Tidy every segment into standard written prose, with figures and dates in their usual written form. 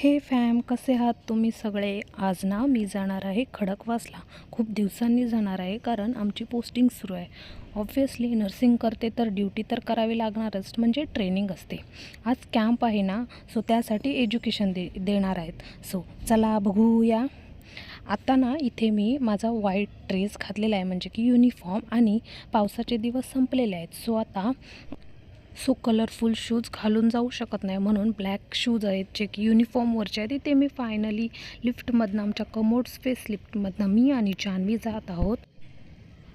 हे फॅम, कसे आहात तुम्ही सगळे? आज ना मी जाणार आहे खडकवासला. खूप दिवसांनी जाणार आहे कारण आमची पोस्टिंग सुरू आहे. ऑब्व्हियसली नर्सिंग करते तर ड्युटी तर करावी लागणारच, म्हणजे ट्रेनिंग असते. आज कॅम्प आहे ना, सो त्यासाठी एज्युकेशन देणार आहेत. सो चला बघूया. आता ना इथे मी माझा व्हाईट ड्रेस घातलेला आहे, म्हणजे की युनिफॉर्म, आणि पावसाचे दिवस संपलेले आहेत. सो कलरफुल शूज घालून जाऊ शकत नाही, म्हणून ब्लॅक शूज आहेत जे की युनिफॉर्मवरचे आहेत. ते मी फायनली लिफ्टमधनं, आमच्या कमोड स्पेस लिफ्टमधनं मी आणि जान्हवी जात आहोत.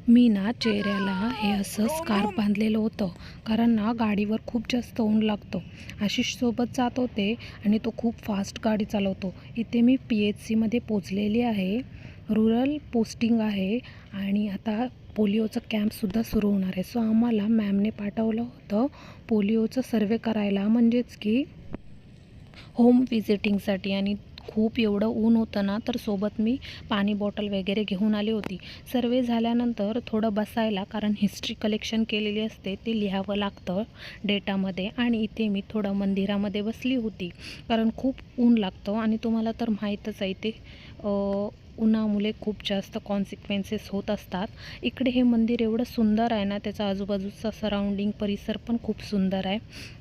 मी ना चेहऱ्याला हे असं स्कार्फ बांधलेलं होतं, कारण ना गाडीवर खूप जास्त ऊन लागतं. आशिषसोबत जात होते आणि तो खूप फास्ट गाडी चालवतो. इथे मी PHCमध्ये पोचलेली आहे. रुरल पोस्टिंग आहे आणि आता पोलिओचं कॅम्पसुद्धा सुरू होणार आहे. सो आम्हाला मॅमने पाठवलं होतं पोलिओचं सर्वे करायला, म्हणजेच की होम व्हिजिटिंगसाठी. आणि खूप एवढं ऊन होतं ना, तर सोबत मी पाणी बॉटल वगैरे घेऊन आली होती. सर्वे झाल्यानंतर थोडं बसायला, कारण हिस्ट्री कलेक्शन केलेली असते, ते लिहावं लागतं डेटामध्ये. आणि इथे मी थोडं मंदिरामध्ये बसली होती, कारण खूप ऊन लागतं आणि तुम्हाला तर माहीतच आहे ते उन्हामुळे खूप जास्त कॉन्सिक्वेन्सेस होत असतात. इकडे हे मंदिर एवढं सुंदर आहे ना, त्याचा आजूबाजूचा सराउंडिंग परिसर पण खूप सुंदर आहे.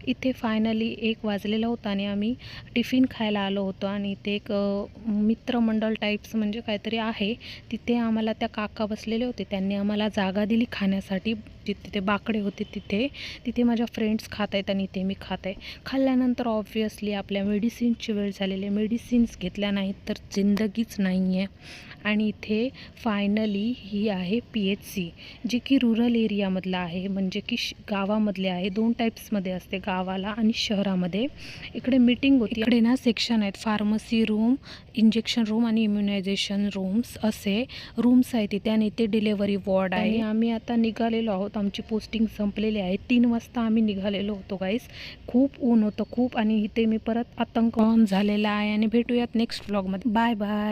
इथे फायनली 1 वाजलेला होता आणि आम्ही टिफिन खायला आलो होतो. आणि इथे एक मित्रमंडळ टाईप्स म्हणजे काहीतरी आहे, तिथे आम्हाला त्या काका बसलेले होते. त्यांनी आम्हाला जागा दिली खाण्यासाठी. तिथे बाकडे होते, तिथे माझ्या फ्रेंड्स खात आहेत आणि इथे मी खात आहे. खाल्ल्यानंतर ऑब्व्हियसली आपल्या मेडिसिनची वेळ झालेली आहे. मेडिसिन्स घेतल्या नाहीत तर जिंदगीच नाही आहे. आणि इथे फायनली ही आहे PHC, जी की रुरल एरियामधलं आहे, म्हणजे की गावामधले आहे. 2 टाईप्समध्ये असते, गावाला आणि शहरामध्ये. इकडे मीटिंग होती. इकडे ना सेक्शन आहेत, फार्मसी रूम, इंजेक्शन रूम आणि इम्युनायझेशन रूम्स असे रूम्स आहेत तिथे. आणि इथे डिलेवरी वॉर्ड आहे. आणि आम्ही आता निघालेलो आहोत, आमची पोस्टिंग संपलेली आहे. 3 वाजता आम्ही निघालेलो होतो गाईस. खूप ऊन होतं खूप. आणि इथे मी परत आतंक ऑन झालेला आहे. आणि भेटूयात नेक्स्ट व्लॉगमध्ये. Bye bye.